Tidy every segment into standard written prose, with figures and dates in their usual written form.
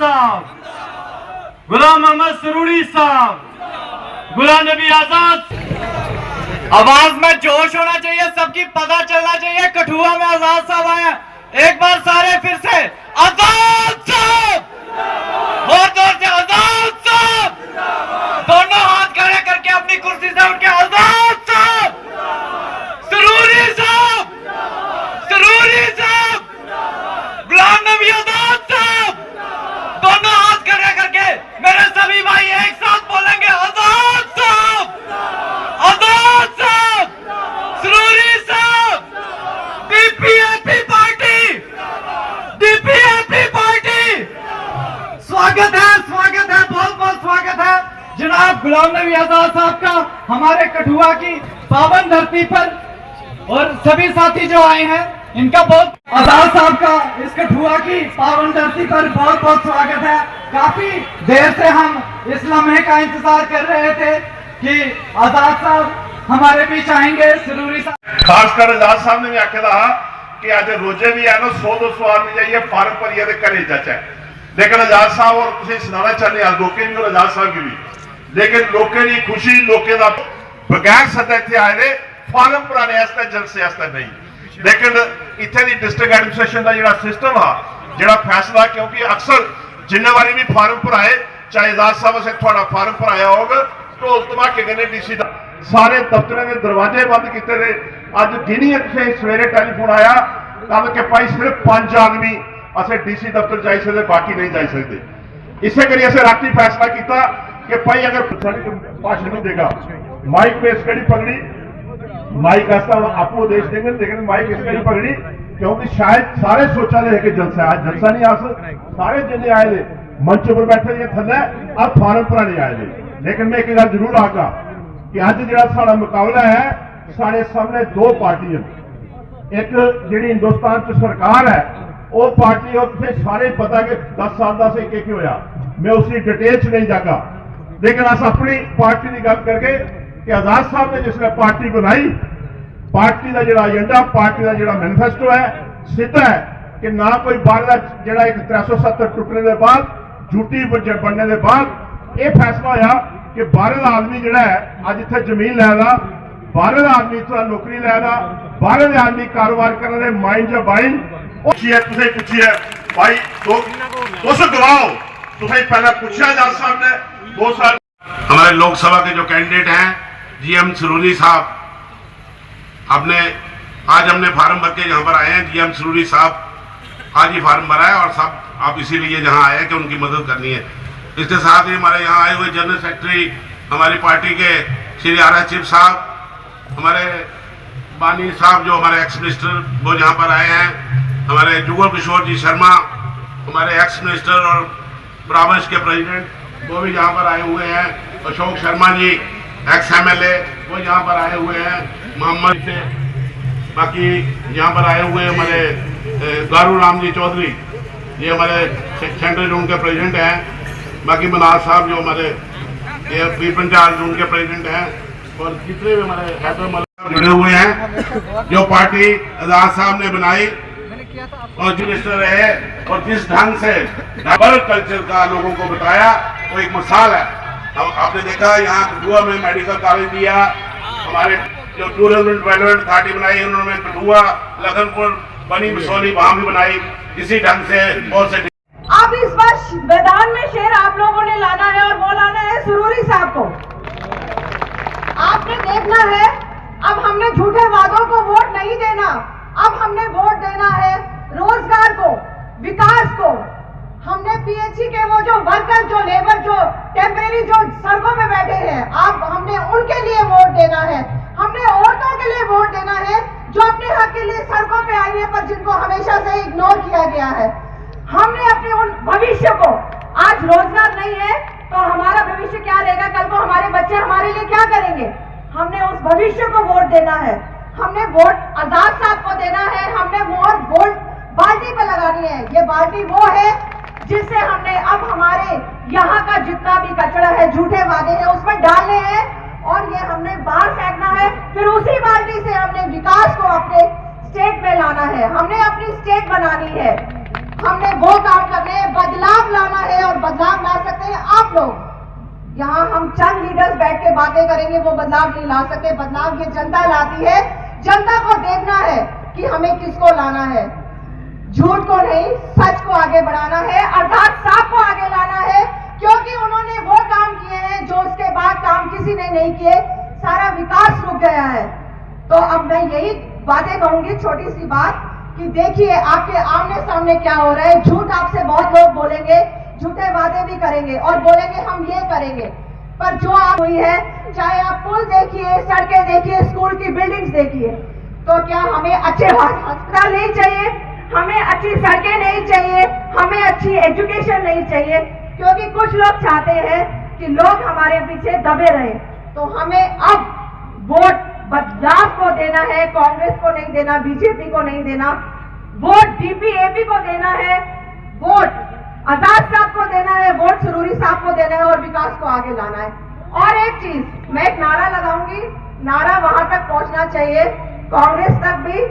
साहब, गुलाम मोहम्मद सरूरी साहब, गुलाम नबी आजाद। आवाज में जोश होना चाहिए, सबकी पता चलना चाहिए कठुआ में आजाद साहब आए। एक बार सारे फिर से आजाद साहब, और जोर से आजाद साहब, दोनों हाथ खड़े करके अपनी कुर्सी से उठ के आजाद साहब, सरूरी साहब, सरूरी साहब, गुलाम नबी आजाद साहब, दोनों हाथ खड़े करके मेरे सभी भाई एक साथ बोलेंगे आजाद साहब, आजाद साहब, सरूरी साहब, डीपीएपी पार्टी, डीपीएपी पार्टी। स्वागत है, बहुत बहुत स्वागत है जनाब गुलाम नबी आजाद साहब का हमारे कठुआ की पावन धरती पर। और सभी साथी जो आए हैं इनका बहुत, आजाद साहब का इस कठुआ की पावन धरती पर बहुत बहुत स्वागत है। काफी देर से हम इस लम्हे का इंतजार कर रहे थे कि आजाद साहब हमारे बीच आएंगे। सरूरी साहब, खासकर आजाद साहब ने भी आख्या था कि आज रोजे भी है ना 100-200 आदमी जाइए फार्म भरिए घरे जाचे, लेकिन आजाद साहब और तुम सुनाना चाहते हैं लोगों की और आजाद साहब की भी, लेकिन लोगों की खुशी लोगों का बगैर सदा इतने आए ने फार्म भराने जलसे नहीं। लेकिन इतने की डिस्ट्रिक्ट एडमिनिस्ट्रेशन का जो सिस्टम आ जो फैसला, क्योंकि अक्सर जिन्ने बारी भी फार्म भराए, चाहे आजाद साहब से थोड़ा फार्म भराया होगा, ढोल धमाके कहने डीसी का सारे दफ्तरों के दरवाजे बंद किए थे। अज गिनी सवेरे टेलीफोन आया कल के भाई सिर्फ 5 आदमी असं डीसी दफ्तर जा सकते, बाकी नहीं जा सकते। इसे करिए असं रात फैसला किया कि भाई अगर भाषण नहीं देगा माइक पे इस कड़ी पगड़ी, माइक ऐसा आपको देश देंगे, लेकिन माइक इस कड़ी पगड़ी क्योंकि शायद सारे सोचा रहे कि जलसा आज जलसा नहीं आ सकता, सारे जिले आए थे मंच पर बैठे थे थले अब फार्म भराने आए थे। लेकिन मैं एक गल जरूर आगा कि अज जो साड़ा मुकाबला है साढ़े सामने 2 पार्टी है। एक जी हिंदुस्तान च सरकार है वो पार्टी, और तुझे सारे पता कि 10 साल का से क्या होया, मैं उसकी डिटेल च नहीं जागा। लेकिन अस अपनी पार्टी की गल करके कि आजाद साहब ने जिसने पार्टी बनाई, पार्टी का जो एजेंडा, पार्टी का जो मैनिफेस्टो है सीधा है कि ना कोई बाहर का जो एक 370 टुटने के बाद झूठी बनने के बाद यह फैसला होया कि बाहर का आदमी जो है अज इतने जमीन लैदा, बाहर का आदमी इतना नौकरी लैदा, बाहर का आदमी कारोबार करने माइंड जो बाइंड पूछी है भाई 200 गवाओ तुम्हें पहले पूछा आजाद साहब ने 2 साल। हमारे लोकसभा के जो कैंडिडेट हैं जीएम सरूरी साहब, आपने आज हमने फार्म भर के यहाँ पर आए हैं। जीएम सरूरी साहब आज ही फार्म भरा है और सब आप इसीलिए यहाँ आए हैं कि उनकी मदद करनी है। इसके साथ ही हमारे यहाँ आए हुए जनरल सेक्रेटरी हमारी पार्टी के श्री आर चिप साहब, हमारे बानी साहब जो हमारे एक्स मिनिस्टर वो यहाँ पर आए हैं, हमारे जुगल किशोर जी शर्मा हमारे एक्स मिनिस्टर और ब्राह्मण्स के प्रेसिडेंट वो भी यहाँ पर आए हुए हैं, अशोक शर्मा जी एक्स MLA वो यहाँ पर आए हुए हैं, मोहम्मद से बाकी यहाँ पर आए हुए हमारे गारू राम जी चौधरी ये हमारे सेंट्रल जोन के प्रेसिडेंट हैं, बाकी मनाज साहब जो हमारे ये पंचायत जोन के प्रेसिडेंट हैं, और जितने भी हमारे हैदर जुड़े हुए हैं। जो पार्टी आजाद साहब ने बनाई और जो मिनिस्टर रहे और जिस ढंग से डबल कल्चर का लोगों को बताया वो एक मिसाल है। अब आपने देखा यहाँ कठुआ में मेडिकल कॉलेज दिया, हमारे जो टूरिज्म डेवलपमेंट अथॉरिटी बनाई उन्होंने कठुआ, लखनपुर, बनी बिसौली वहां भी बनाई इसी ढंग से बहुत से। अब इस बार मैदान में शेर आप लोगों ने लाना है और वो लाना है सरूरी साहब को। आपने देखना है अब हमने झूठे वादों को वोट नहीं देना, अब हमने वोट देना है रोजगार को, विकास को। हमने पीएचई के वो जो वर्कर जो लेबर जो टेम्परेरी जो सड़कों में बैठे हैं, अब हमने उनके लिए वोट देना है। हमने औरतों के लिए वोट देना है जो अपने हक के लिए सड़कों पे आई है पर जिनको हमेशा से इग्नोर किया गया है। हमने अपने उन भविष्य को, आज रोजगार नहीं है तो हमारा भविष्य क्या रहेगा, कल को हमारे बच्चे हमारे लिए क्या करेंगे, हमने उस भविष्य को वोट देना है। हमने वोट आजाद साहब को देना है, हमने वोट बाल्टी पे लगानी है। ये बाल्टी वो है जिससे हमने अब हमारे यहाँ का जितना भी कचरा है, झूठे वादे हैं, उसमें डालने हैं और ये हमने बाहर फेंकना है। फिर उसी बाल्टी से हमने विकास को अपने स्टेट में लाना है, हमने अपनी स्टेट बनानी है, हमने वो काम करने हैं, बदलाव लाना है से बातें करेंगे वो बदलाव नहीं ला सकते। बदलाव ये जनता लाती है। जनता को देखना है कि हमें किसको लाना है, झूठ को नहीं, सच को आगे बढ़ाना है, अर्थात साफ को आगे लाना है, क्योंकि उन्होंने वो काम किए हैं जो उसके बाद काम किसी ने नहीं किए। सारा विकास रुक गया है। तो अब मैं यही बातें कहूंगी, छोटी सी बात, कि देखिए आपके आमने सामने क्या हो रहा है। झूठ आपसे बहुत लोग बोलेंगे, झूठे वादे भी करेंगे और बोलेंगे हम ये करेंगे, पर जो आप हुई है, चाहे आप पुल देखिए, सड़कें देखिए, स्कूल की बिल्डिंग्स देखिए, तो क्या हमें अच्छे अस्पताल नहीं चाहिए, हमें अच्छी सड़कें नहीं चाहिए, हमें अच्छी एजुकेशन नहीं चाहिए? क्योंकि कुछ लोग चाहते हैं कि लोग हमारे पीछे दबे रहे। तो हमें अब वोट बदलाव को देना है, कांग्रेस को नहीं देना, बीजेपी को नहीं देना, वोट डीपीएपी को देना है, वोट आजाद साहब को देना है, वोट सुरूरी साहब को देना है और विकास को आगे लाना है। और एक चीज मैं एक नारा लगाऊंगी, नारा वहां तक पहुंचना चाहिए, कांग्रेस तक भी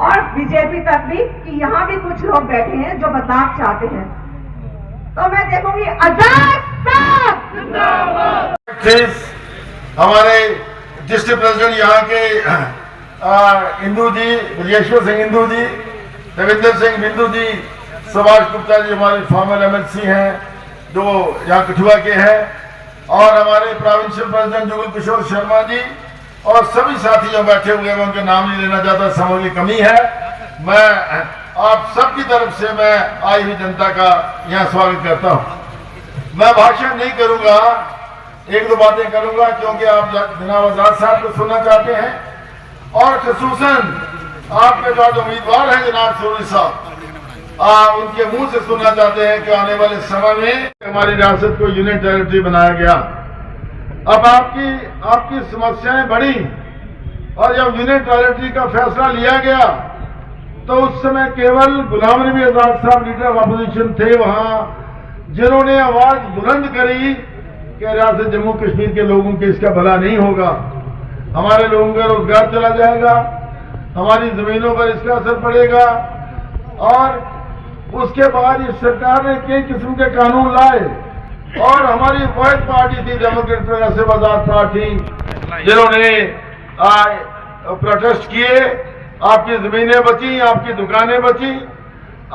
और बीजेपी तक भी, कि यहाँ भी कुछ लोग बैठे हैं जो बदलाव चाहते हैं। तो मैं देखूंगी आजाद साहब जिंदाबाद। हमारे डिस्ट्रिक्ट प्रेसिडेंट यहाँ के इंदू जी, ब्रजेश्वर सिंह इंदू जी, रविंदर सिंह बिंदु जी, सुभाष गुप्ता जी हमारे फॉर्मर एमएलसी हैं जो यहाँ कठुआ के हैं, और हमारे प्रोविंशियल प्रेसिडेंट जुगल किशोर शर्मा जी और सभी साथी जो बैठे हुए हैं, उनके नाम नहीं लेना चाहता, समय की कमी है। मैं आप सबकी तरफ से मैं आई हुई जनता का यहाँ स्वागत करता हूँ। मैं भाषण नहीं करूँगा, एक दो बातें करूँगा, क्योंकि आप जनाब आजाद साहब को सुनना चाहते हैं और खसूसन आपके जो उम्मीदवार हैं जनाब सुरूरी साहब, उनके मुंह से सुनना चाहते हैं कि आने वाले समय में हमारी रियासत को यूनियन टेरिटरी बनाया गया। अब आपकी समस्याएं बढ़ी और जब यूनियन टेरिटरी का फैसला लिया गया तो उस समय केवल गुलाम नबी आजाद साहब लीडर ऑफ अपोजिशन थे वहां, जिन्होंने आवाज बुलंद करी कि रियासत जम्मू कश्मीर के लोगों के इसका भला नहीं होगा, हमारे लोगों का रोजगार चला जाएगा, हमारी जमीनों पर इसका असर पड़ेगा। और उसके बाद इस सरकार ने कई किस्म के कानून लाए और हमारी वाहिद पार्टी थी डेमोक्रेटिक प्रोग्रेसिव आजाद पार्टी, जिन्होंने प्रोटेस्ट किए, आपकी जमीनें बची, आपकी दुकानें बची,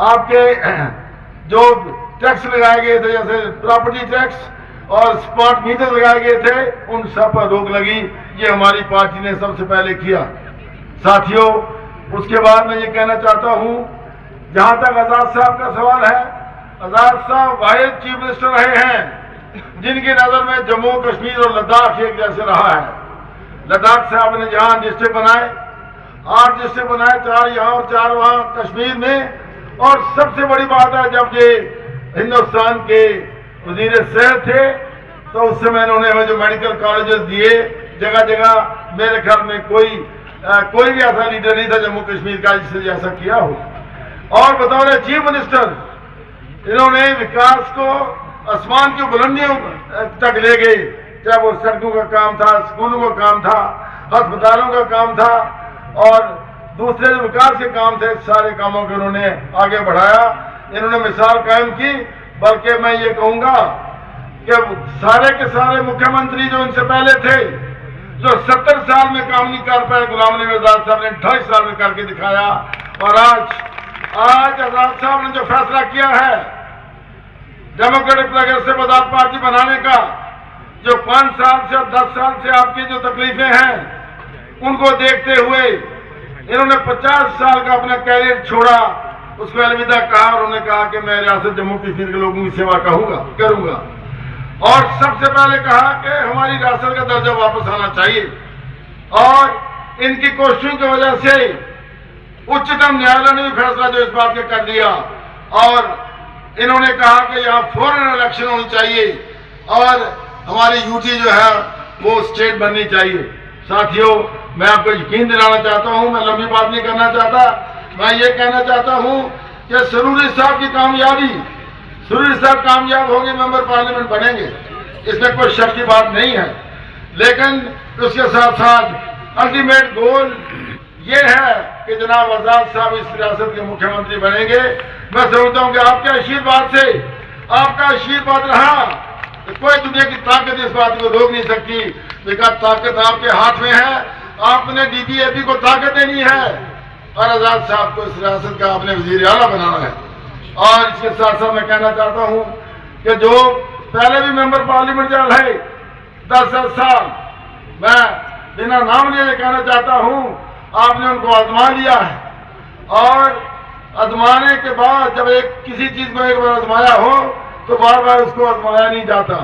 आपके जो टैक्स लगाए गए थे जैसे प्रॉपर्टी टैक्स और स्मार्ट मीटर लगाए गए थे, उन सब पर रोक लगी। ये हमारी पार्टी ने सबसे पहले किया। साथियों, उसके बाद मैं ये कहना चाहता हूं, जहां तक आजाद साहब का सवाल है, आजाद साहब वाहिद चीफ मिनिस्टर रहे हैं जिनकी नजर में जम्मू कश्मीर और लद्दाख एक जैसे रहा है। लद्दाख से आपने जहां डिस्ट्रिक्ट बनाए, 8 डिस्ट्रिक्ट बनाए, 4 यहाँ और 4 वहां कश्मीर में। और सबसे बड़ी बात है, जब ये हिंदुस्तान के वजीर सेहत थे तो उस समय इन्होंने हमें जो मेडिकल कॉलेजेस दिए जगह जगह, मेरे ख्याल में कोई भी ऐसा लीडर नहीं था जम्मू कश्मीर का जिसने ऐसा किया हो। और बतौर चीफ मिनिस्टर इन्होंने विकास को आसमान की बुलंदियों तक ले गए, चाहे वो सड़कों का काम था, स्कूलों का काम था, अस्पतालों का काम था और दूसरे जो विकास के काम थे, सारे कामों को इन्होंने आगे बढ़ाया। इन्होंने मिसाल कायम की। बल्कि मैं ये कहूंगा कि सारे के सारे मुख्यमंत्री जो इनसे पहले थे, जो 70 साल में काम नहीं कर पाए, गुलाम नबी आजाद साहब ने 28 साल में करके दिखाया। और आज आजाद साहब ने जो फैसला किया है डेमोक्रेटिक प्रोग्रेसिव आजाद पार्टी बनाने का, जो 5 साल से 10 साल से आपकी जो तकलीफें हैं उनको देखते हुए इन्होंने 50 साल का अपना कैरियर छोड़ा, उसको अलविदा कहा और उन्होंने कहा कि मैं रियासत जम्मू कश्मीर के लोगों की सेवा करूंगा। और सबसे पहले कहा कि हमारी रियासत का दर्जा वापस आना चाहिए। और इनकी कोशिशों की वजह से उच्चतम न्यायालय ने भी फैसला जो इस बात का कर दिया और इन्होंने कहा कि यहाँ फौरन इलेक्शन होनी चाहिए और हमारी यूटी जो है वो स्टेट बननी चाहिए। साथियों, मैं आपको यकीन दिलाना चाहता हूं, मैं लंबी बात नहीं करना चाहता, मैं ये कहना चाहता हूं कि सुरूरी साहब की कामयाबी, सुरूरी साहब कामयाब होंगे, मेंबर पार्लियामेंट बनेंगे, इसमें कोई शक की बात नहीं है। लेकिन उसके साथ साथ अल्टीमेट गोल ये है कि जनाब आजाद साहब इस रियासत के मुख्यमंत्री बनेंगे। मैं समझता हूं कि आपके आशीर्वाद से, आपका आशीर्वाद रहा तो कोई दुनिया की ताकत इस बात को रोक नहीं सकती। देखा, ताकत आपके हाथ में है, आपने DPAP को ताकत देनी है और आजाद साहब को इस रियासत का आपने वजीर आला बनाना है। और इसके साथ साथ मैं कहना चाहता हूं कि जो पहले भी मेंबर पार्लियामेंट जो है 10 साल, मैं बिना नाम लिए कहना चाहता हूं, आपने उनको आजमा लिया है और आजमाने के बाद जब किसी चीज को एक बार आजमाया हो तो बार बार उसको आजमाया नहीं जाता।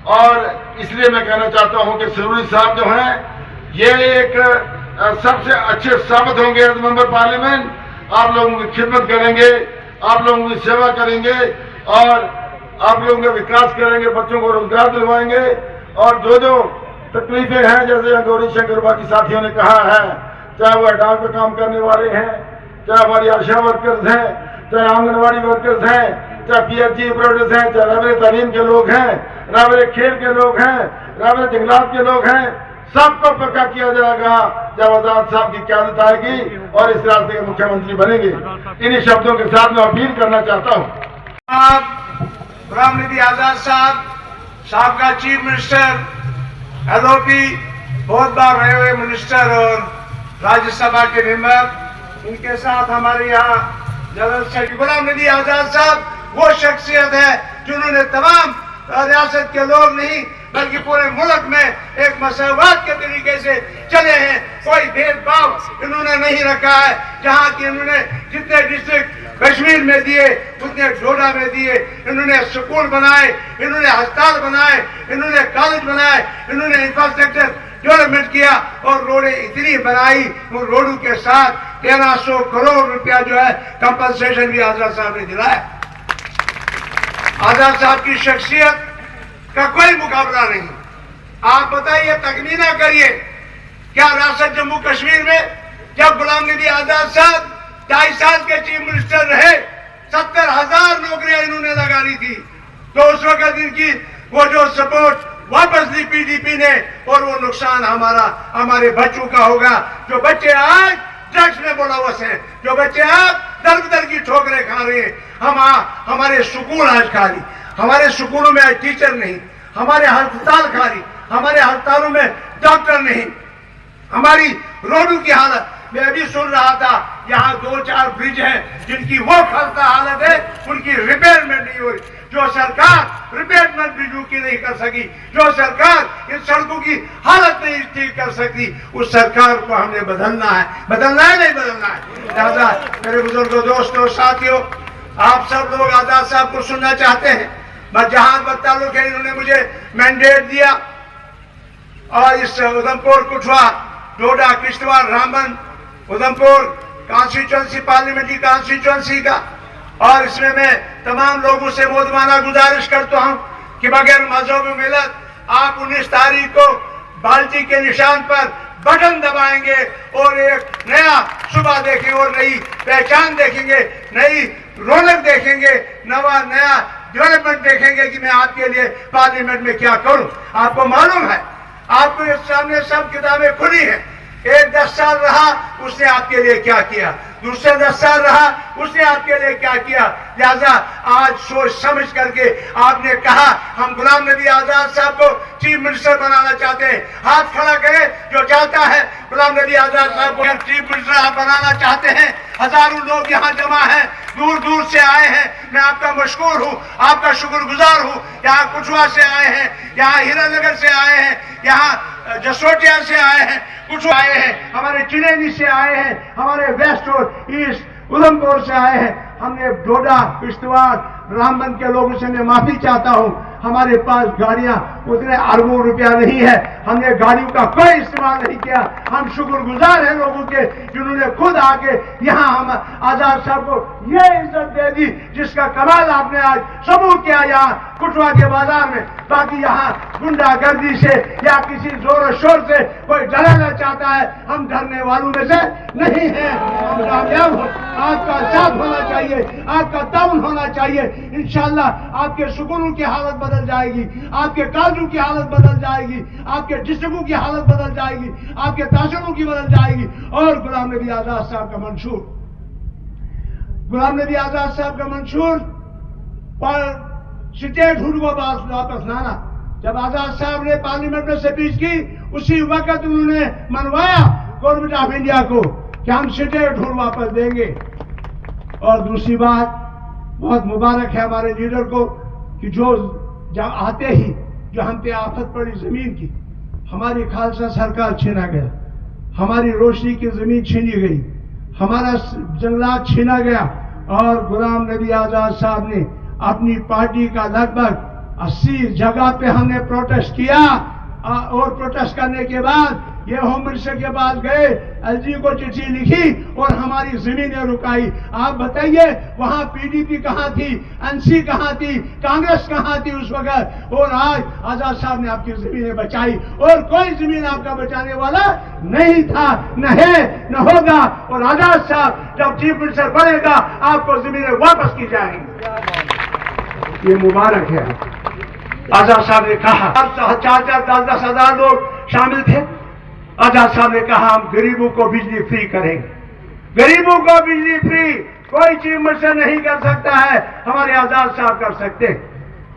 और इसलिए मैं कहना चाहता हूं कि सरूरी साहब जो हैं ये एक सबसे अच्छे साबित होंगे एज मेंबर पार्लियामेंट। आप लोगों की खिदमत करेंगे, आप लोगों की सेवा करेंगे और आप लोगों का विकास करेंगे, बच्चों को रोजगार दिलवाएंगे। और जो जो तकलीफें हैं, जैसे गौरी शंकर बाकी साथियों ने कहा है, चाहे वो अडाल पे काम करने वाले हैं, चाहे हमारी आशा वर्कर्स हैं, चाहे आंगनबाड़ी वर्कर्स हैं, चाहे PHG ऑपरेटर्स हैं, चाहे रहबरे तालीम के लोग हैं, रहबरे खेल के लोग हैं, रहबरे जंगलात के लोग हैं, सबको पक्का किया जाएगा जब आजाद साहब की क़यादत आएगी और इस रास्ते के मुख्यमंत्री बनेंगे। इन्हीं शब्दों के साथ मैं अपील करना चाहता हूँ। आप गुलाम नबी आजाद साहब का चीफ मिनिस्टर, LOP, बहुत बार रहे हुए मिनिस्टर और राज्यसभा के मेंबर, इनके साथ हमारे यहाँ जनरल सेक्रेटरी गुलाम नबी आजाद साहब वो शख्सियत है जिन्होंने तमाम रियासत के लोग नहीं बल्कि पूरे मुल्क में एक मसवात के तरीके से चले हैं। कोई भेदभाव इन्होंने नहीं रखा है। जहाँ की इन्होंने जितने डिस्ट्रिक्ट कश्मीर में दिए उतने डोडा में दिए। इन्होंने स्कूल बनाए, इन्होंने अस्पताल बनाए, इन्होंने कॉलेज बनाए, इन्होंने इंफ्रास्ट्रक्चर डेवलपमेंट किया और रोडें इतनी बनाई। उन रोडों के साथ 1300 करोड़ रुपया जो है कंपनसेशन भी आजाद साहब ने दिलाया। आजाद साहब की शख्सियत का कोई मुकाबला नहीं। आप बताइए, तखमीना करिए, क्या रियासत जम्मू कश्मीर में जब गुलाम नबी आजाद साहब 2.5 साल के चीफ मिनिस्टर रहे 70,000 नौकरियां इन्होंने लगा दी थी, तो उस वक्त इनकी वो जो सपोर्ट वापस ली PDP ने और वो नुकसान हमारे बच्चों का होगा। जो बच्चे आज ड्रग्स में मुलव्वस हैं, जो बच्चे आज दर दर की ठोकरें खा रहे हैं, हमारे स्कूल आज खाली, हमारे स्कूलों में आज टीचर नहीं, हमारे अस्पताल खाली, हमारे अस्पतालों में डॉक्टर नहीं, हमारी रोडों की हालत। मैं अभी सुन रहा था यहाँ 2-4 ब्रिज हैं जिनकी वो खस्ता हालत है, उनकी रिपेयरमेंट नहीं हो रही। जो सरकार रिपेयरमेंट ब्रिजों की नहीं कर सकी, जो सरकार इन सड़कों की हालत नहीं ठीक कर सकती, उस सरकार को हमने बदलना है। बदलना है, नहीं बदलना है। लिहाजा मेरे बुजुर्गों, दोस्तों, साथियों, आप सब लोग आजाद साहब को सुनना चाहते हैं। मैं जहां ताल्लुक है, इन्होंने मुझे मैंडेट दिया और इस Udhampur, Kathua, Doda, Kishtwar, Ramban, Udhampur constituency, parliamentary constituency का, और इसमें मैं तमाम लोगों से मोदमाना गुजारिश करता हूं कि बगैर मजहब मिलत आप 19 तारीख को बाल्टी के निशान पर बटन दबाएंगे और एक नया सुबह देखेंगे और नई पहचान देखेंगे, नई रौनक देखेंगे, नया डेवलपमेंट देखेंगे कि मैं आपके लिए पार्लियामेंट में क्या करूं। आपको मालूम है, आपके सामने सब किताबें खुली हैं। एक 10 साल रहा, उसने आपके लिए क्या किया, दूसरे 10 साल रहा, उसने आपके लिए क्या किया। लिहाजा आज सोच समझ करके आपने कहा हम गुलाम नबी आजाद साहब को चीफ मिनिस्टर बनाना चाहते हैं। हाथ खड़ा करें जो चाहता है गुलाम नबी आजाद साहब को चीफ मिनिस्टर आप बनाना चाहते हैं। हजारों लोग यहाँ जमा हैं, दूर दूर से आए हैं। मैं आपका मशकूर हूँ, आपका शुक्रगुजार हूँ। यहाँ कुठवा से आए हैं, यहाँ हीरानगर से आए हैं, यहाँ जसोटिया से आए हैं, कुछ आए हैं, हमारे चिनेनी से आए हैं, हमारे वेस्ट और ईस्ट उधमपुर से आए हैं। हमने डोडा, किश्तवाड़, रामबन के लोगों से मैं माफी चाहता हूं। हमारे पास गाड़ियां उतने अरबों रुपया नहीं है, हमने गाड़ियों का कोई इस्तेमाल नहीं किया। हम शुक्रगुजार हैं लोगों के जिन्होंने खुद आके यहाँ हम आजाद साहब को ये इज्जत दे दी जिसका कमाल आपने आज सबूत किया यहाँ कुठवा के बाजार में। बाकी यहाँ गुंडागर्दी से या किसी जोर शोर से कोई डराना चाहता है, हम डरने वालों में से नहीं है। हम कामयाब हो, आपका साथ होना चाहिए, आपका ताउन होना चाहिए। इंशाल्लाह आपके सुकूनों की हालत बदल जाएगी, आपके काजू की हालत बदल जाएगी, आपके डिस्ट्रिक्टों की हालत बदल जाएगी, आपके तहसीलों की बदल जाएगी। और गुलाम नबी आजाद साहब का मंशूर, गुलाम नबी आजाद साहब का मंशूर पर स्टेट हुड को वापस लाना। जब आजाद साहब ने पार्लियामेंट में स्पीच की, उसी वक्त उन्होंने मनवाया गवर्नमेंट ऑफ इंडिया को कि हम स्टेट हुड वापस देंगे। और दूसरी बात, बहुत मुबारक है हमारे लीडर को कि जो आते ही जो हम पे आफत पड़ी जमीन की, हमारी खालसा सरकार छीना गया, हमारी रोशनी की जमीन छीनी गई, हमारा जंगलात छीना गया। और गुलाम नबी आजाद साहब ने अपनी पार्टी का लगभग 80 जगह पे हमने प्रोटेस्ट किया। और प्रोटेस्ट करने के बाद ये होम मिनिस्टर के पास गए, एलजी को चिट्ठी लिखी और हमारी जमीनें रुकाई। आप बताइए वहां पीडीपी कहां थी, एनसी कहां थी, कांग्रेस कहां थी उस वक्त? और आज आजाद साहब ने आपकी जमीनें बचाई और कोई जमीन आपका बचाने वाला नहीं था, न है, न होगा। और आजाद साहब जब चीफ मिनिस्टर बनेगा आपको जमीनें वापस की जाएंगी। ये मुबारक है। आजाद साहब ने कहा 4-4, 10-10 हजार लोग शामिल थे। आजाद साहब ने कहा हम गरीबों को बिजली फ्री करेंगे। गरीबों को बिजली फ्री कोई चीफ मिनिस्टर नहीं कर सकता है, हमारे आजाद साहब कर सकते हैं।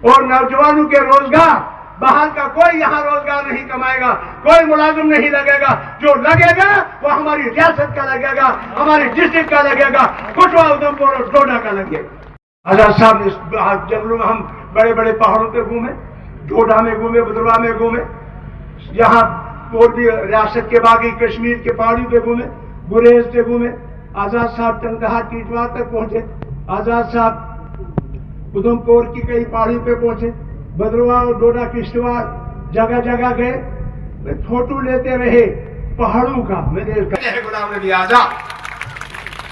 और नौजवानों के रोजगार, बाहर का कोई यहाँ रोजगार नहीं कमाएगा, कोई मुलाजिम नहीं लगेगा। जो लगेगा वो हमारी रियासत का लगेगा, हमारी डिस्ट्रिक्ट का लगेगा, कठुआ, उधमपुर और डोडा का लगेगा। आजाद साहब ने जंगलों में, हम बड़े बड़े पहाड़ों पे घूमे, डोडा में घूमे, भद्रवाह में घूमे, यहाँ और भी रियासत के बाकी कश्मीर के पहाड़ियों पे घूमे, गुरेज पे घूमे। आजाद साहब टंकहा टीटवार तक पहुंचे। आजाद साहब उधमपुर की कई पहाड़ियों पे पहुंचे, भद्रवाह और डोडा किश्तवाड़ जगह जगह गए, फोटो लेते रहे पहाड़ों का। मेरे गुलाम नबी आजाद।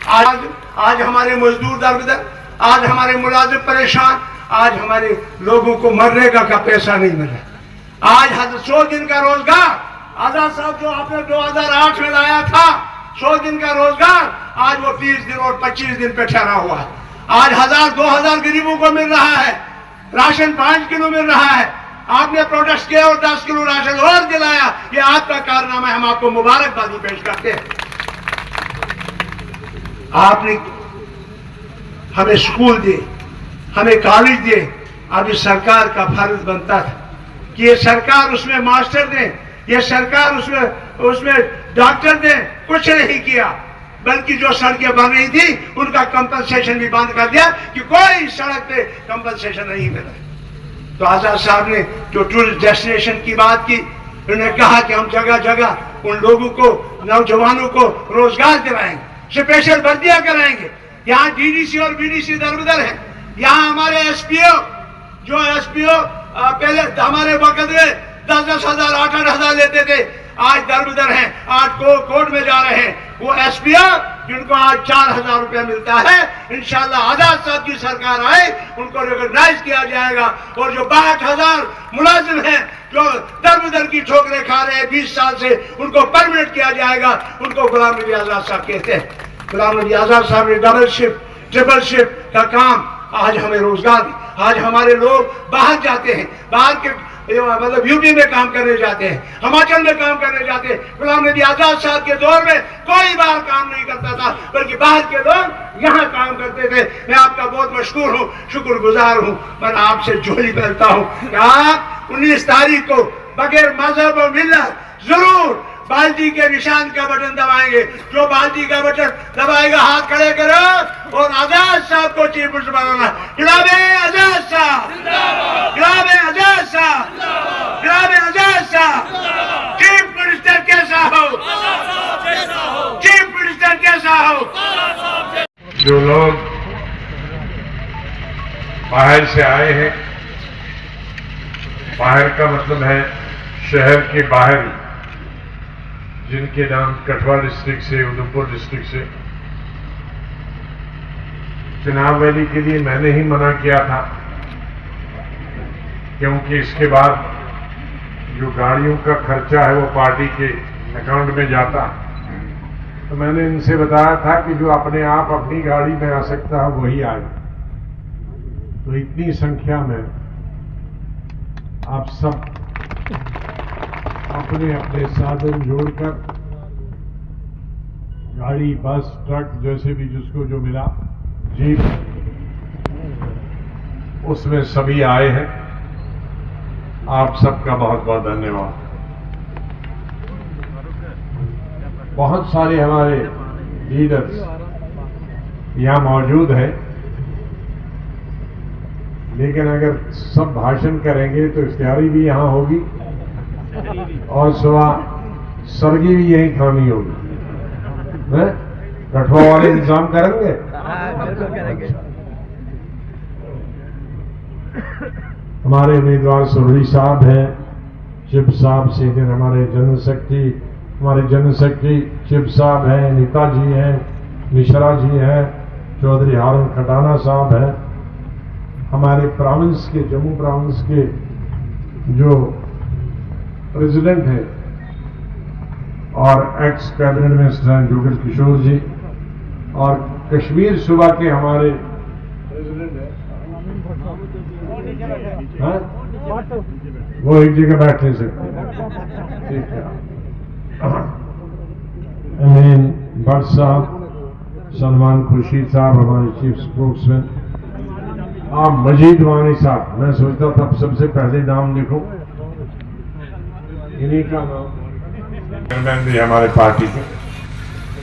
आज हमारे मजदूर दरबदर, आज हमारे मुलाजिम परेशान, आज हमारे लोगों को मनरेगा का पैसा नहीं मिल रहा। आज 100 दिन का रोजगार आजाद साहब जो आपने 2008 में लाया था, 100 दिन का रोजगार, आज वो 30 दिन और 25 दिन पे ठहरा हुआ है। आज 1000-2000 गरीबों को मिल रहा है, राशन 5 किलो मिल रहा है। आपने प्रोटेस्ट किया और 10 किलो राशन और दिलाया, ये आपका कारनामा है, हम आपको मुबारकबादी पेश करते हैं। आपने हमें स्कूल दिए, हमें कॉलेज दिए। अब इस सरकार का फर्ज बनता था कि ये सरकार उसमें मास्टर दे, ये सरकार उसमें डॉक्टर दे। कुछ नहीं किया, बल्कि जो सड़कें बन रही थी उनका कंपनसेशन भी बंद कर दिया कि कोई सड़क पे कंपनसेशन नहीं मिला। तो आजाद साहब ने जो टूरिस्ट डेस्टिनेशन की बात की, उन्होंने कहा कि हम जगह जगह उन लोगों को, नौजवानों को रोजगार दिलाएंगे, स्पेशल भर्तियां कराएंगे। यहाँ डीडीसी और बीडीसी दरबदर है। यहाँ हमारे एसपीओ, जो एसपीओ पहले हमारे वक्त में 10-10 हजार, 8-8 हजार लेते थे, आज दरबदर हैं, आज कोर्ट में जा रहे हैं। वो एसपीओ जिनको आज 4000 रुपया मिलता है, इंशाल्लाह आजाद साहब की सरकार आए उनको रिकॉग्नाइज किया जाएगा। और जो 62,000 मुलाजिम हैं जो दरबदर की ठोकरें खा रहे हैं 20 साल से, उनको परमानेंट किया जाएगा। उनको गुलाम नबी आजाद साहब कहते हैं। गुलाम नबी आजाद साहब ने डबल शिफ्ट, ट्रिपल शिफ्ट का काम, आज हमें रोजगार, आज हमारे लोग बाहर जाते हैं, बाहर के मतलब यूपी में काम करने जाते हैं, हिमाचल में काम करने जाते हैं। गुलाम नबी आजाद साहब के दौर में कोई बाहर काम नहीं करता था, बल्कि बाहर के लोग यहाँ काम करते थे। मैं आपका बहुत मशकूर हूँ, शुक्रगुजार हूँ। मैं आपसे झोली करता हूँ कि आप 19 तारीख को बगैर मजहब और मिल्लत जरूर बाल्टी के निशान का बटन दबाएंगे। जो बाल्टी का बटन दबाएगा हाथ खड़े करो और आजाद साहब को चीफ मिनिस्टर बनाना। गुलाम आजाद साहब, गुलाम आजाद साहब, गुलाम आजाद साहब। चीफ मिनिस्टर कैसा हो, चीफ मिनिस्टर कैसा हो। जो लोग बाहर से आए हैं, बाहर का मतलब है शहर के बाहर, जिनके नाम कठुआ डिस्ट्रिक्ट से, उधमपुर डिस्ट्रिक्ट से, चुनाव रैली के लिए मैंने ही मना किया था, क्योंकि इसके बाद जो गाड़ियों का खर्चा है वो पार्टी के अकाउंट में जाता। तो मैंने इनसे बताया था कि जो अपने आप अपनी गाड़ी में आ सकता है वही आए। तो इतनी संख्या में आप सब अपने अपने साधन जोड़कर, गाड़ी, बस, ट्रक, जैसे भी जिसको जो मिला, जीप, उसमें सभी आए हैं। आप सबका बहुत बहुत धन्यवाद। बहुत सारे हमारे लीडर्स यहाँ मौजूद हैं, लेकिन अगर सब भाषण करेंगे तो इफ्तियारी भी यहाँ होगी और सुबह सरगी भी यहीं खानी होगी। कठुआ वाले इंतजाम करेंगे? हमारे उम्मीदवार सुरड़ी साहब हैं, चिप साहब सीनियर हमारे जनरल सेक्रेटरी चिप साहब हैं, नेताजी हैं, मिश्रा जी हैं, चौधरी हारून खटाना साहब हैं, हमारे प्रोविंस के जम्मू प्रोविंस के जो प्रेसिडेंट हैं और एक्स कैबिनेट मिनिस्टर हैं जुगल किशोर जी, और कश्मीर सूबा के हमारे प्रेसिडेंट हैं, वो एक जगह बैठ नहीं सकते। ठीक है। अमीन भट्ट साहब, सलमान खुर्शीद साहब हमारे चीफ स्पोक्समैन, आप मजीद वानी साहब, मैं सोचता था सबसे पहले नाम लिखूं, इन्हीं का नाम चेयरमैन भी हमारे पार्टी के,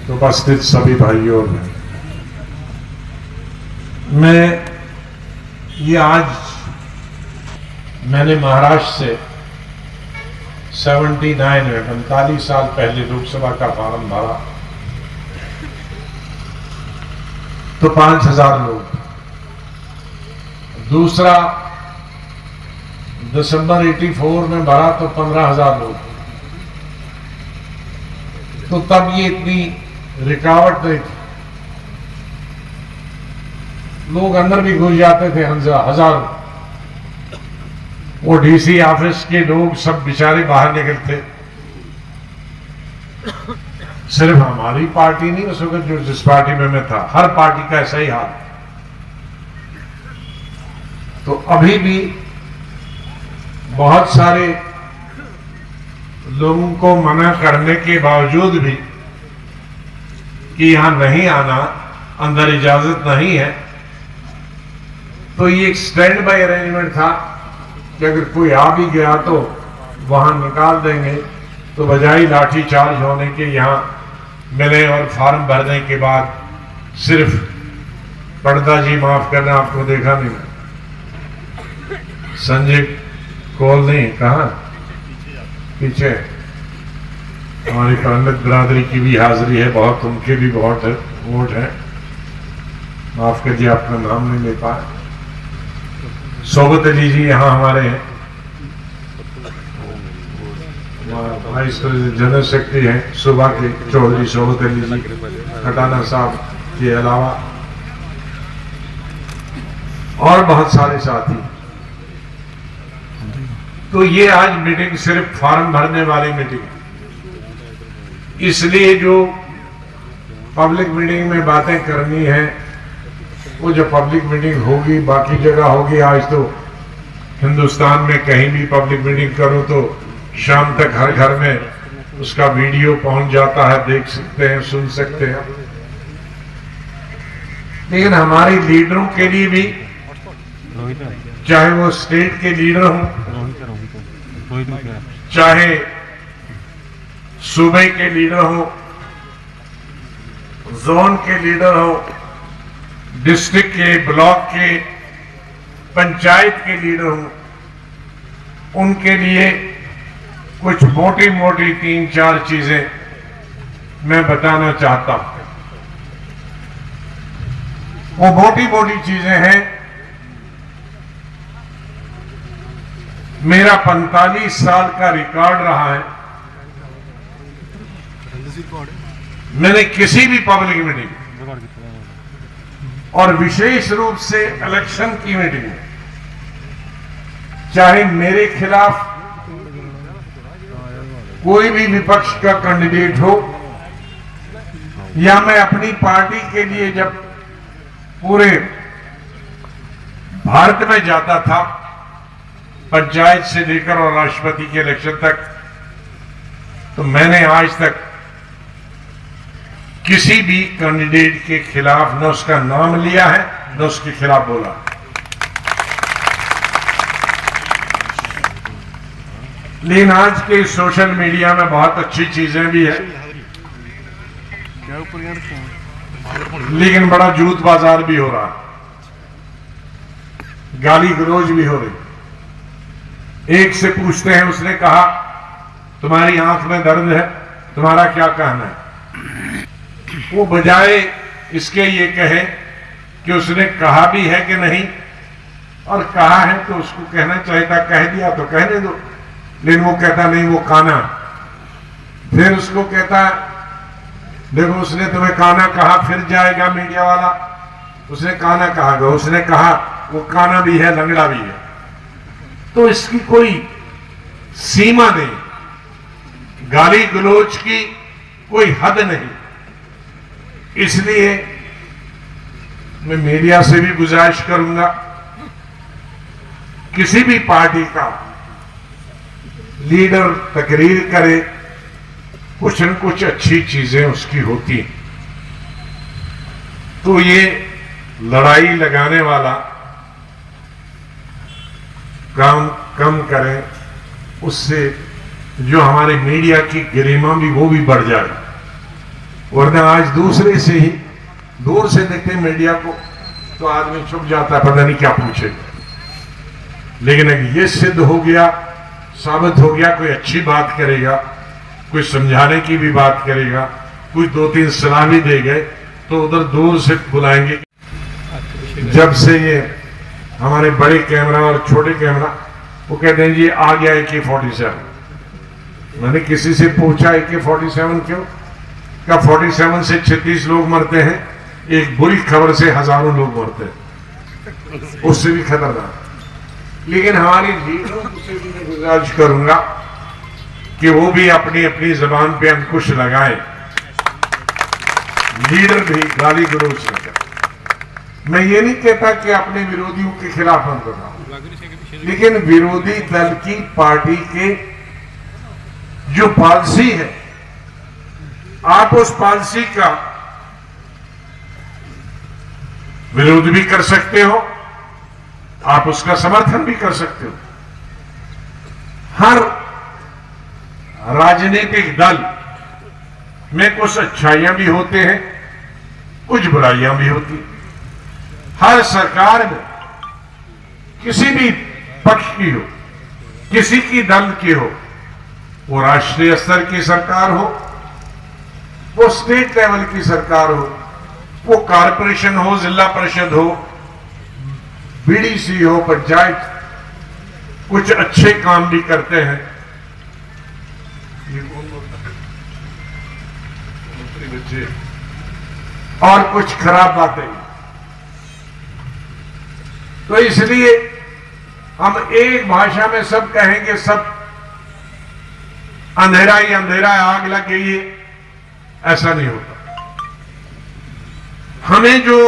तो उपस्थित सभी भाइयों और मैं ये आज मैंने महाराष्ट्र से 79 में 45 साल पहले लोकसभा का फॉर्म भरा तो 5000 लोग, दूसरा दिसंबर 84 में भरा तो 15,000 लोग, तो तब ये इतनी रुकावट नहीं थी, लोग अंदर भी घुस जाते थे हजारों। वो डीसी ऑफिस के लोग सब बेचारे बाहर निकलते। सिर्फ हमारी पार्टी नहीं, उस वक्त जो जिस पार्टी में मैं था, हर पार्टी का ऐसा ही हाल। तो अभी भी बहुत सारे लोगों को मना करने के बावजूद भी कि यहां नहीं आना, अंदर इजाजत नहीं है, तो ये एक स्टैंड बाय अरेंजमेंट था कि अगर कोई आ भी गया तो वहां निकाल देंगे। तो बजाय लाठी चार्ज होने के यहां मिले और फॉर्म भरने के बाद सिर्फ पर्दा जी माफ करना, आपको देखा नहीं, संजय कौल नहीं, कहा पीछे हमारी पंडित बिरादरी की भी हाजिरी है बहुत, उनके भी बहुत वोट है, माफ कर दिया अपना नाम नहीं ले पाए। सोबत अली जी यहाँ हमारे हैं, वाइस जनरल सेक्रेटरी हैं सुबह के चौधरी सोबत अली जी, खटाना साहब के अलावा और बहुत सारे साथी। तो ये आज मीटिंग सिर्फ फॉर्म भरने वाली मीटिंग है, इसलिए जो पब्लिक मीटिंग में बातें करनी है वो जो पब्लिक मीटिंग होगी बाकी जगह होगी। आज तो हिंदुस्तान में कहीं भी पब्लिक मीटिंग करो तो शाम तक हर घर में उसका वीडियो पहुंच जाता है, देख सकते हैं, सुन सकते हैं। लेकिन हमारे लीडरों के लिए भी, चाहे वो स्टेट के लीडर हों, चाहे सूबे के लीडर हो, जोन के लीडर हो, डिस्ट्रिक्ट के, ब्लॉक के, पंचायत के लीडर हो, उनके लिए कुछ मोटी मोटी 3-4 चीजें मैं बताना चाहता हूं। वो मोटी मोटी चीजें हैं। मेरा 45 साल का रिकॉर्ड रहा है, मैंने किसी भी पब्लिक मीटिंग और विशेष रूप से इलेक्शन की मीटिंग में, चाहे मेरे खिलाफ कोई भी विपक्ष का कैंडिडेट हो या मैं अपनी पार्टी के लिए जब पूरे भारत में जाता था, पंचायत से लेकर और राष्ट्रपति के इलेक्शन तक, तो मैंने आज तक किसी भी कैंडिडेट के खिलाफ न उसका नाम लिया है न उसके खिलाफ बोला। लेकिन आज के सोशल मीडिया में बहुत अच्छी चीजें भी है, लेकिन बड़ा जूत बाजार भी हो रहा, गाली गलौज भी हो रही। एक से पूछते हैं, उसने कहा तुम्हारी आंख में दर्द है, तुम्हारा क्या कहना है? वो बजाय इसके ये कहे कि उसने कहा भी है कि नहीं, और कहा है तो उसको कहना चाहिए था, कह दिया तो कहने दो, लेकिन वो कहता नहीं वो काना। फिर उसको कहता देखो उसने तुम्हें काना कहा, फिर जाएगा मीडिया वाला उसने काना कहा, उसने कहा वो काना भी है लंगड़ा भी है। तो इसकी कोई सीमा नहीं, गाली गलौज की कोई हद नहीं। इसलिए मैं मीडिया से भी गुजारिश करूंगा, किसी भी पार्टी का लीडर तकरीर करे, कुछ न कुछ अच्छी चीजें उसकी होती हैं, तो ये लड़ाई लगाने वाला काम कम करें, उससे जो हमारे मीडिया की गरिमा भी वो भी बढ़ जाए। वरना आज दूसरे से ही दूर से देखते मीडिया को तो आदमी छुप जाता है, पता नहीं क्या पूछेगा। लेकिन अगर ये सिद्ध हो गया, साबित हो गया, कोई अच्छी बात करेगा, कोई समझाने की भी बात करेगा, कोई दो तीन सलाह भी दे गए, तो उधर दूर से बुलाएंगे। जब से ये हमारे बड़े कैमरा और छोटे कैमरा, वो कहते हैं जी आ गया AK-47। मैंने किसी से पूछा AK-47 क्यों? क्या 47 से 36 लोग मरते हैं, एक बुरी खबर से हजारों लोग मरते हैं, उससे भी खतरनाक। लेकिन हमारी लीडरों से भी मैं गुजारिश करूंगा कि वो भी अपनी अपनी जबान पे अंकुश लगाएं, लीडर भी गाली गलौज न करें। मैं ये नहीं कहता कि अपने विरोधियों के खिलाफ हम कर रहा हूं, लेकिन विरोधी दल की पार्टी के जो पॉलिसी है, आप उस पॉलिसी का विरोध भी कर सकते हो, आप उसका समर्थन भी कर सकते हो। हर राजनीतिक दल में कुछ अच्छाइयां भी होते हैं, कुछ बुराइयां भी होती हैं। हर सरकार में किसी भी पक्ष की हो, किसी की दल की हो, वो राष्ट्रीय स्तर की सरकार हो, वो स्टेट लेवल की सरकार हो, वो कारपोरेशन हो, जिला परिषद हो, BDC हो, पंचायत, कुछ अच्छे काम भी करते हैं। बच्चे और कुछ खराब बातें। तो इसलिए हम एक भाषा में सब कहेंगे, सब अंधेरा ही अंधेरा है, आग लग गई है, ऐसा नहीं होता। हमें जो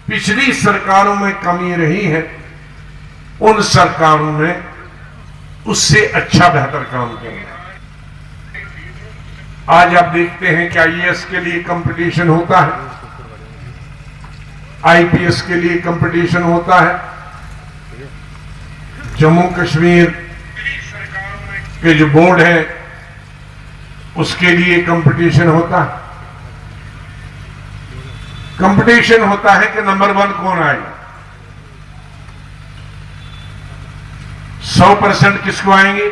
पिछली सरकारों में कमी रही है, उन सरकारों में उससे अच्छा बेहतर काम करना। आज आप देखते हैं कि IAS के लिए कंपटीशन होता है, IPS के लिए कंपटीशन होता है, जम्मू कश्मीर के जो बोर्ड है उसके लिए कंपटीशन होता है। कंपटीशन होता है कि नंबर 1 कौन आएगा। 100% किसको आएंगे,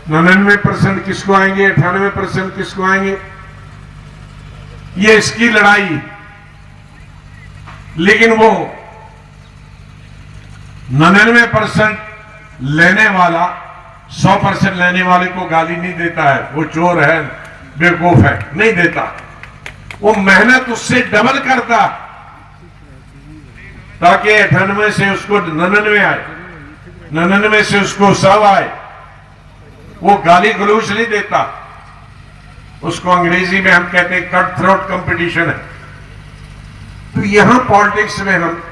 99% किसको आएंगे, 98% किसको आएंगे, ये इसकी लड़ाई। लेकिन वो 99% लेने वाला 100% लेने वाले को गाली नहीं देता है, वो चोर है, बेवकूफ है, नहीं देता। वो मेहनत उससे डबल करता ताकि 98 से उसको 99 आए, 99 से उसको 100 आए। वो गाली गलौज नहीं देता, उसको अंग्रेजी में हम कहते हैं कट थ्रोट कंपटीशन है। तो यहां पॉलिटिक्स में हम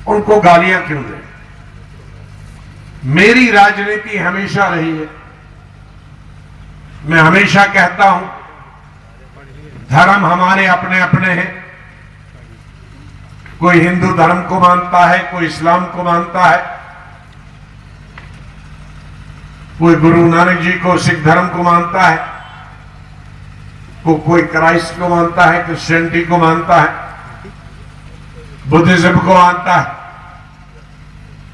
उनको गालियां क्यों दें? मेरी राजनीति हमेशा रही है, मैं हमेशा कहता हूं धर्म हमारे अपने अपने हैं। कोई हिंदू धर्म को मानता है, कोई इस्लाम को मानता है, कोई गुरु नानक जी को, सिख धर्म को मानता है, कोई क्राइस्ट को मानता है, क्रिश्चियनिटी को मानता है, बुद्धिज्म को मानता है।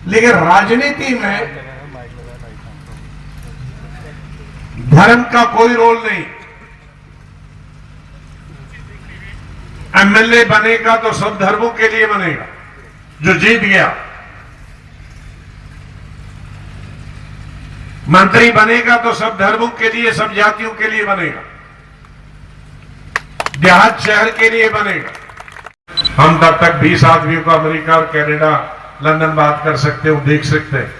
लेकिन राजनीति में धर्म का कोई रोल नहीं। एमएलए बनेगा तो सब धर्मों के लिए बनेगा, जो जीत गया। मंत्री बनेगा तो सब धर्मों के लिए, सब जातियों के लिए बनेगा, देहात शहर के लिए बनेगा। हम तब तक 20 आदमियों को अमेरिका और कनाडा, लंदन बात कर सकते हो, देख सकते हैं।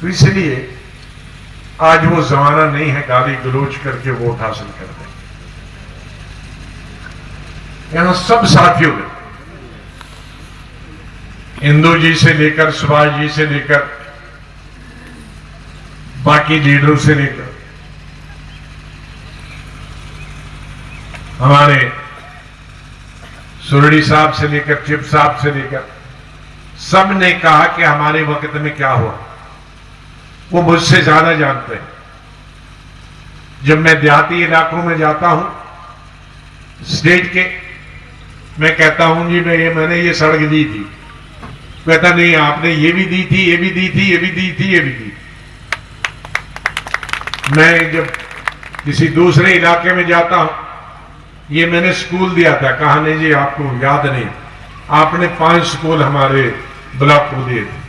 तो इसलिए आज वो जमाना नहीं है गाली गलोच करके वोट हासिल करने। यहां सब साथियों में, इंदू जी से लेकर, सुभाष जी से लेकर, बाकी लीडरों से लेकर, हमारे सुरड़ी साहब से लेकर, चिप साहब से लेकर, सब ने कहा कि हमारे वक्त में क्या हुआ वो मुझसे ज्यादा जानते हैं। जब मैं देहाती इलाकों में जाता हूं स्टेट के, मैं कहता हूं जी मैंने ये सड़क दी थी, कहता नहीं आपने ये भी दी थी, ये भी दी थी, ये भी दी थी, ये भी दी। मैं जब किसी दूसरे इलाके में जाता हूं, ये मैंने स्कूल दिया था, कहा नहीं जी आपको याद नहीं, आपने 5 स्कूल हमारे ब्लॉक को दिए थे।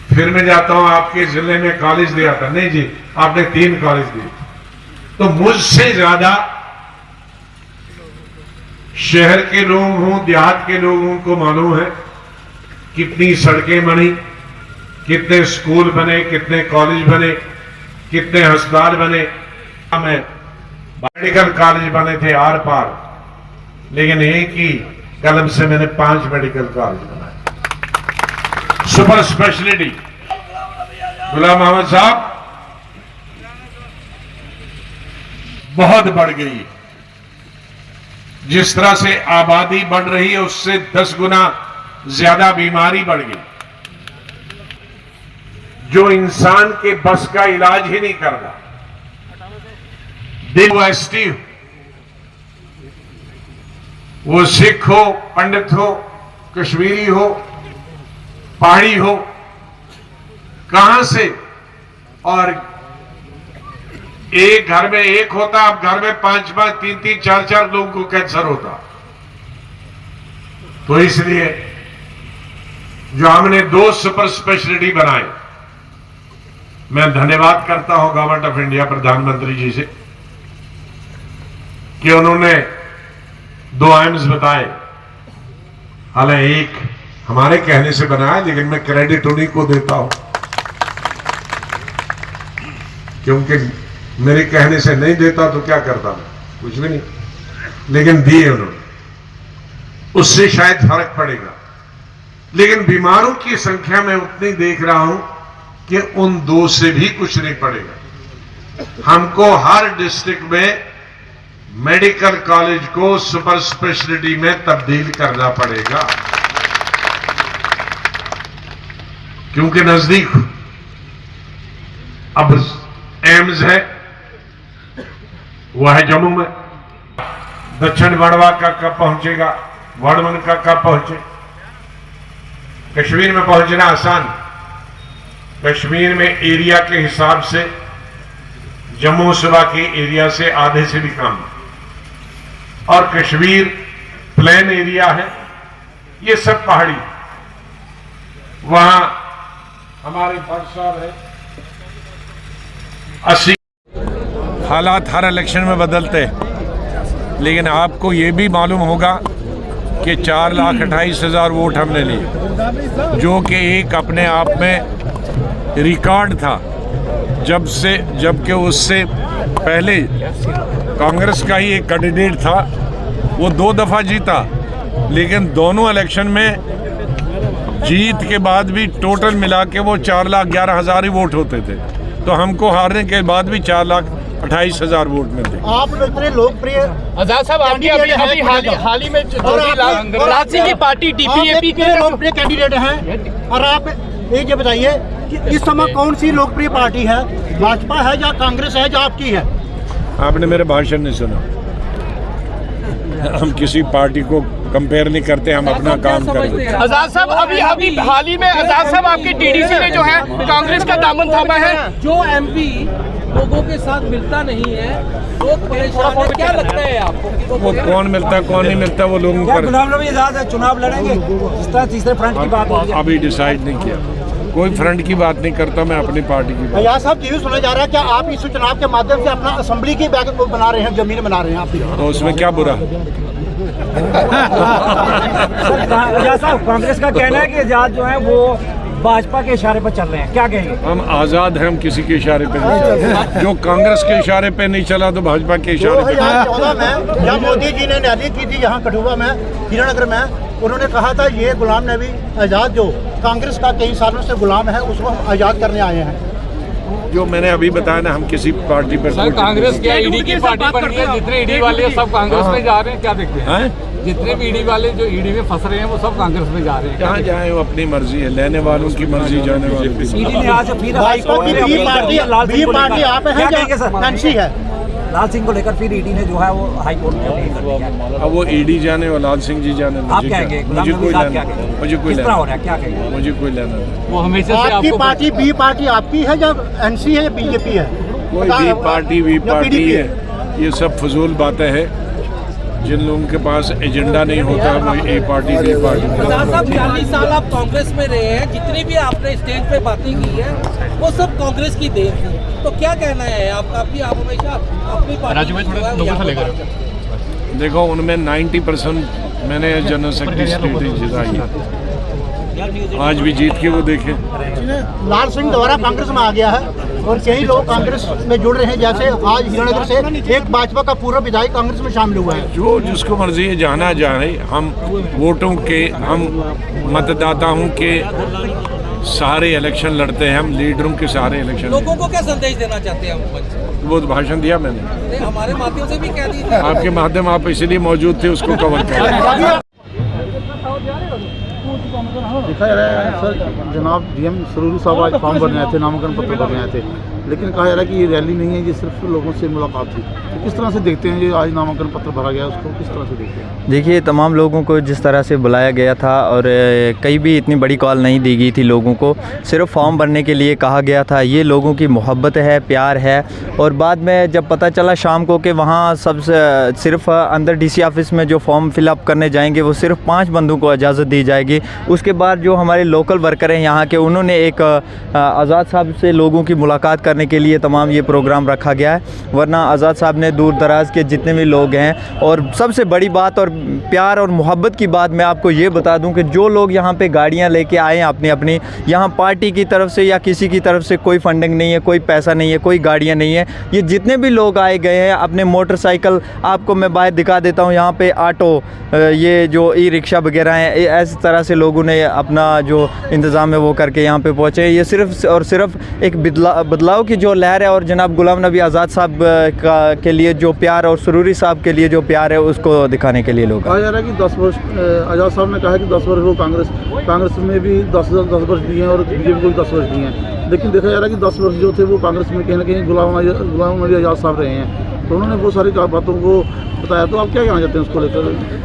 फिर मैं जाता हूं आपके जिले में कॉलेज दिया था, नहीं जी आपने 3 कॉलेज दिए। तो मुझसे ज्यादा शहर के लोग हों, देहात के लोगों को मालूम है कितनी सड़कें बनी, कितने स्कूल बने, कितने कॉलेज बने, कितने अस्पताल बने। में मेडिकल कॉलेज बने थे आर पार, लेकिन एक ही कलम से मैंने 5 मेडिकल कॉलेज बनाए। सुपर स्पेशलिटी गुलाम अहमद साहब बहुत बढ़ गई। जिस तरह से आबादी बढ़ रही है उससे 10 गुना ज्यादा बीमारी बढ़ गई, जो इंसान के बस का इलाज ही नहीं कर रहा। वो एसटी, वो सिख हो, पंडित हो, कश्मीरी हो, पहाड़ी हो, कहां से, और एक घर में एक होता, अब घर में 5-5, 3-3, 4-4 लोगों को कैंसर होता। तो इसलिए जो हमने 2 सुपर स्पेशलिटी बनाए, मैं धन्यवाद करता हूं गवर्नमेंट ऑफ इंडिया, प्रधानमंत्री जी से, कि उन्होंने 2 एम्स बताए। हालांकि एक हमारे कहने से बनाया, लेकिन मैं क्रेडिट उन्हीं को देता हूं, क्योंकि मेरे कहने से नहीं देता तो क्या करता मैं, कुछ भी नहीं, लेकिन दिए उन्होंने, उससे शायद फर्क पड़ेगा। लेकिन बीमारों की संख्या में उतनी देख रहा हूं कि उन 2 से भी कुछ नहीं पड़ेगा। हमको हर डिस्ट्रिक्ट में मेडिकल कॉलेज को सुपर स्पेशलिटी में तब्दील करना पड़ेगा, क्योंकि नजदीक अब एम्स है, वह है जम्मू में। दक्षिण वड़वा का कब पहुंचेगा, वर्धमान का कब पहुंचे। कश्मीर में पहुंचना आसान, कश्मीर में एरिया के हिसाब से जम्मू सूबा के एरिया से आधे से भी कम, और कश्मीर प्लेन एरिया है, ये सब पहाड़ी। वहां हमारे भट्ट साहब है 80। हालात हर इलेक्शन में बदलते हैं, लेकिन आपको ये भी मालूम होगा कि 4,28,000 वोट हमने लिए, जो कि एक अपने आप में रिकॉर्ड था। जबकि उससे पहले कांग्रेस का ही एक कैंडिडेट था, वो 2 दफ़ा जीता, लेकिन दोनों इलेक्शन में जीत के बाद भी टोटल मिला के वो 4,11,000 ही वोट होते थे। तो हमको हारने के बाद भी 4,28,000 वोट मिलते। आप इतने लोकप्रिय आजाद साहब, अभी हाल ही में राज सिंह की पार्टी DPAP के लोकप्रिय कैंडिडेट हैं, और आप ये बताइए इस समय कौन सी लोकप्रिय पार्टी है, भाजपा है या कांग्रेस है या आपकी है? आपने मेरे भाषण नहीं सुना। हम किसी पार्टी को कंपेयर नहीं करते, हम अपना काम करते हैं। आजाद साहब अभी हाल ही में आजाद साहब आपके टीडीसी ने जो है कांग्रेस का दामन थामा है। जो एमपी लोगों के साथ मिलता नहीं है, लोग परेशान है, क्या लगता है आपको? वो कौन मिलता है कौन नहीं मिलता वो लोगों पर गुलाम नबी आजाद चुनाव लड़ेंगे, जिस तरह तीसरे फ्रंट की बात हो रही है। अभी डिसाइड नहीं किया, कोई फ्रंट की बात नहीं करता, मैं अपनी पार्टी की बात। आजाद साहब, ये सुना जा रहा है क्या आप इस चुनाव के माध्यम से अपना असेंबली की बैग बना रहे हैं, जमीन बना रहे हैं आप भी? तो उसमें क्या बुरा? आजाद साहब, कांग्रेस का कहना है कि आजाद जो है वो भाजपा के इशारे पर चल रहे हैं, क्या कहेंगे? हम आज़ाद हैं, हम किसी के इशारे पे नहीं चलते। जो कांग्रेस के इशारे पे नहीं चला तो भाजपा के इशारे पे। 2014 में जब मोदी जी ने रैली की थी यहाँ कठुआ में, हीरानगर में, उन्होंने कहा था ये गुलाम नबी आज़ाद जो कांग्रेस का कई सालों से गुलाम है, उसको हम आज़ाद करने आए हैं। जो मैंने अभी बताया ना, हम किसी पार्टी पर सर कांग्रेस क्या ईडी की पार्टी बन गई है? जितने ईडी वाले सब कांग्रेस में जा रहे हैं, क्या देखते हैं? जितने भी ईडी वाले जो ईडी में फंस रहे हैं वो सब कांग्रेस में जा रहे हैं। कहाँ जाए, वो अपनी मर्जी है, लेने वालों की मर्जी, जाने वालों की। ईडी ने आज फिर पार्टी आप हैं या एनसी है? लाल सिंह को लेकर फिर ईडी ने जो है वो हाई कोर्ट में अपील कर दिया है। अब वो ईडी जाने और लाल सिंह जी जाने, आप क्या कहेंगे? मुझे कोई लेना, मुझे कोई लेना, क्या कहेंगे? मुझे कोई लेना। वो हमेशा से आपकी पार्टी बी पार्टी आपकी है या एनसी है या बीजेपी है? कोई भी पार्टी वी पार्टी है, ये सब फजूल बातें हैं। जिन लोगों के पास एजेंडा नहीं होता वो ए पार्टी बी पार्टी। आजाद साहब 40 साल आप कांग्रेस में रहे हैं, जितनी भी आपने स्टेज पे बातें की है वो सब कांग्रेस की देन थी, तो क्या कहना है आपका? आप हमेशा अपनी पार्टी में थोड़ा देखो, उनमें 90% मैंने जनरल सेक्रेटरी जिताई है, आज भी जीत के वो देखें। लाल सिंह दोबारा कांग्रेस में आ गया है और कई लोग कांग्रेस में जुड़ रहे हैं, जैसे आज हीरानगर से एक भाजपा का पूर्व विधायक कांग्रेस में शामिल हुआ है। जो जिसको मर्जी है जाना जाए, हम वोटों के, हम मतदाताओं के सारे इलेक्शन लड़ते हैं, हम लीडरों के सारे इलेक्शन। लोगों को क्या संदेश देना चाहते हैं आप? वो भाषण दिया मैंने, हमारे माध्यम से भी कह दीजिए। आपके माध्यम, आप इसलिए मौजूद थे, उसको कवर कर। देखा जा रहा है सर, जनाब डीएम सरूरी साहब आज फॉर्म भरने आए थे, नामांकन पत्र भरने आए थे, लेकिन कहा जा रहा है कि ये रैली नहीं है, ये सिर्फ लोगों से मुलाकात थी। तो किस तरह से देखते हैं ये आज नामांकन पत्र भरा गया, उसको किस तरह से देखते हैं? देखिए, तमाम लोगों को जिस तरह से बुलाया गया था और कहीं भी इतनी बड़ी कॉल नहीं दी गई थी लोगों को, सिर्फ फॉर्म भरने के लिए कहा गया था। ये लोगों की मोहब्बत है, प्यार है। और बाद में जब पता चला शाम को कि वहाँ सबसे सिर्फ अंदर डीसी ऑफिस में जो फॉर्म फिलअप करने जाएंगे वो सिर्फ 5 बंदों को इजाज़त दी जाएगी। उसके बाद जो हमारे लोकल वर्कर हैं यहाँ के, उन्होंने एक आज़ाद साहब से लोगों की मुलाकात करने के लिए तमाम ये प्रोग्राम रखा गया है। वरना आज़ाद साहब ने दूर दराज के जितने भी लोग हैं, और सबसे बड़ी बात और प्यार और मोहब्बत की बात मैं आपको ये बता दूं कि जो लोग यहाँ पे गाड़ियाँ लेके आए हैं अपनी अपनी, यहाँ पार्टी की तरफ से या किसी की तरफ से कोई फंडिंग नहीं है, कोई पैसा नहीं है, कोई गाड़ियाँ नहीं है। ये जितने भी लोग आए गए हैं अपने मोटरसाइकिल, आपको मैं बाहर दिखा देता हूँ, यहाँ पे ऑटो, ये जो ई रिक्शा वगैरह हैं, इस तरह से लोगों ने अपना जो इंतज़ाम है वो करके यहाँ पे पहुँचे। ये सिर्फ और सिर्फ एक बदलाव की जो लहर है, और जनाब गुलाम नबी आज़ाद साहब के लिए जो प्यार और सरूरी साहब के लिए जो प्यार है उसको दिखाने के लिए लोग। कहा जा रहा है कि 10 वर्ष, आज़ाद साहब ने कहा है कि 10 वर्ष वो कांग्रेस में भी 10 वर्ष दिए हैं और बीजेपी को भी 10 वर्ष दिए हैं, लेकिन देखा जा रहा है कि 10 वर्ष जो थे वो कांग्रेस में कहीं ना कहीं गुलाम नबी आज़ाद साहब रहे हैं, तो उन्होंने वो सारी बातों को बताया। तो आप क्या कहना चाहते हैं उसको लेकर?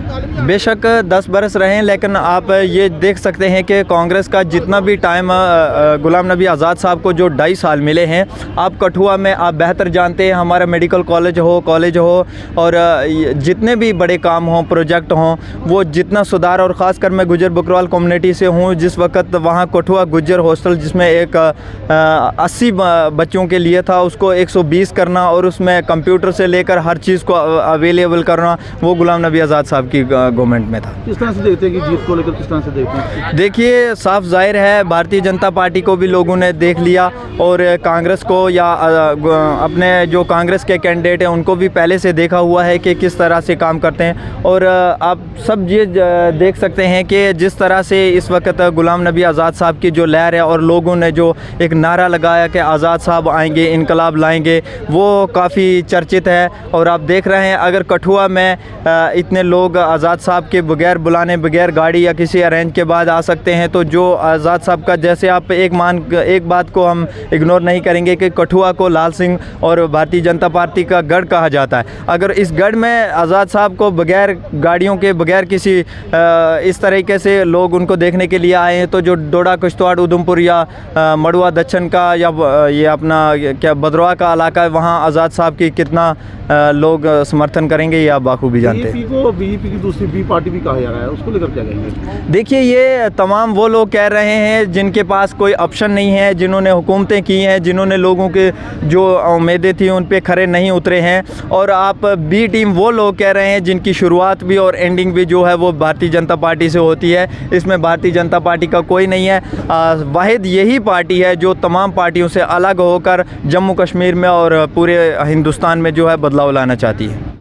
बेशक 10 बरस रहे हैं, लेकिन आप ये देख सकते हैं कि कांग्रेस का जितना भी टाइम गुलाम नबी आज़ाद साहब को जो 2.5 साल मिले हैं, आप कठुआ में आप बेहतर जानते हैं, हमारा मेडिकल कॉलेज हो और जितने भी बड़े काम हों, प्रोजेक्ट हों, वो जितना सुधार, और ख़ासकर मैं गुजर बकरवाल कम्युनिटी से हूँ, जिस वक्त वहाँ कठुआ गुजर हॉस्टल जिसमें एक 80 बच्चों के लिए था, उसको 120 करना और उसमें कंप्यूटर से लेकर हर चीज़ को अवेलेबल करना, वो गुलाम नबी आज़ाद साहब की गवर्नमेंट में था। किस तरह से देखते हैं कि जीत को लेकर, किस तरह से देखते हैं? देखिए, साफ जाहिर है भारतीय जनता पार्टी को भी लोगों ने देख लिया, और कांग्रेस को या अपने जो कांग्रेस के कैंडिडेट हैं उनको भी पहले से देखा हुआ है कि किस तरह से काम करते हैं। और आप सब ये देख सकते हैं कि जिस तरह से इस वक्त गुलाम नबी आज़ाद साहब की जो लहर है, और लोगों ने जो एक नारा लगाया कि आज़ाद साहब आएंगे, इनकलाब लाएंगे, वो काफ़ी चर्चित है। और आप देख रहे हैं, अगर कठुआ में इतने लोग आज़ाद साहब के बगैर बुलाने, बगैर गाड़ी या किसी अरेंज के बाद आ सकते हैं। तो जो आज़ाद साहब का, जैसे आप एक बात को हम इग्नोर नहीं करेंगे कि कठुआ को लाल सिंह और भारतीय जनता पार्टी का गढ़ कहा जाता है। अगर इस गढ़ में आज़ाद साहब को बगैर गाड़ियों के, बगैर किसी इस तरीके से लोग उनको देखने के लिए आए हैं, तो जो डोडा, किश्तवाड़, उधमपुर या मड़ुआ दक्षिण का या ये अपना क्या भद्रवाह का इलाका है, वहाँ आज़ाद साहब की कितना लोग समर्थन करेंगे ये आप बाखूबी जानते हैं। बीजेपी की दूसरी बी पार्टी भी कहा जा रहा है, उसको लेकर क्या कहेंगे? देखिए, ये तमाम वो लोग कह रहे हैं जिनके पास कोई ऑप्शन नहीं है, जिन्होंने हुकूमतें की हैं, जिन्होंने लोगों के जो उम्मीदें थी उन पे खरे नहीं उतरे हैं। और आप बी टीम वो लोग कह रहे हैं जिनकी शुरुआत भी और एंडिंग भी जो है वो भारतीय जनता पार्टी से होती है। इसमें भारतीय जनता पार्टी का कोई नहीं है। वाहिद यही पार्टी है जो तमाम पार्टियों से अलग होकर जम्मू कश्मीर में और पूरे हिंदुस्तान में जो है बदलाव लाना चाहती है।